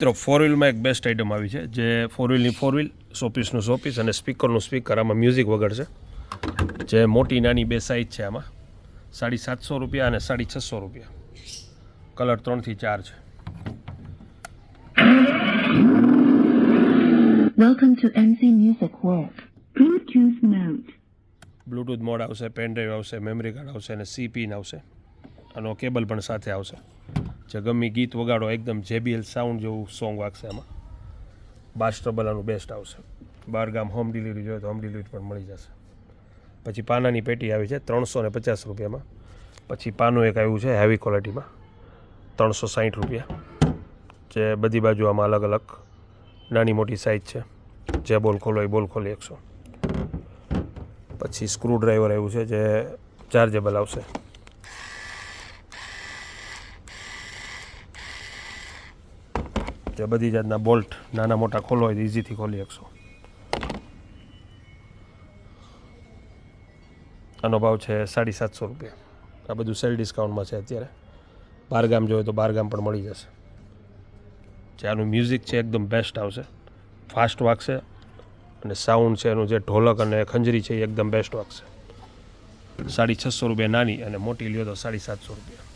મિત્રો ફોર વ્હીલમાં એક best item આવી છે જે ફોર વ્હીલની ફોર વ્હીલ શોપીસનું શોપીસ અને સ્પીકરનું સ્પીકર આમાં મ્યુઝિક વગર છે જે મોટી નાની બે સાઇઝ છે આમાં 750 રૂપિયા અને 650 રૂપિયા કલર 3 થી 4 છે. Welcome to MC Music World. Bluetooth mode. Bluetooth mode આવશે, પેન ડ્રાઈવ આવશે, મેમરી કાર્ડ આવશે અને સી પિન આવશે. આનો કેબલ પણ સાથે આવશે. જે ગમી ગીત વગાડો એકદમ JBL સાઉન્ડ જેવું સોંગ વાગશે આમાં. બાસ ટ્રબલ આનું બેસ્ટ આવશે. બહાર ગામ હોમ ડિલિવરી જોઈએ તો હોમ ડિલિવરી પણ મળી જશે. પછી પાનાની પેટી આવી છે 350 રૂપિયામાં. પછી પાનું એક આવ્યું છે હેવી ક્વોલિટીમાં 360 રૂપિયા. જે બધી બાજુ આમાં અલગ અલગ નાની મોટી સાઇઝ છે. જે બોલ ખોલો એ બોલ ખોલી 100. પછી સ્ક્રૂ ડ્રાઈવર આવ્યું છે જે ચાર્જેબલ આવશે. જે બધી જાતના બોલ્ટ નાના મોટા ખોલો હોય તો ઇઝીથી ખોલી 100. આનો ભાવ છે 750 રૂપિયા. આ બધું સેલ ડિસ્કાઉન્ટમાં છે અત્યારે. બારગામ જોઈએ તો બારગામ પણ મળી જશે. જે આનું મ્યુઝિક છે એકદમ બેસ્ટ આવશે, ફાસ્ટ વાગશે અને સાઉન્ડ છે એનું જે ઢોલક અને ખંજરી છે એ એકદમ બેસ્ટ વાગશે. 650 રૂપિયા નાની અને મોટી લ્યો તો 750 રૂપિયા.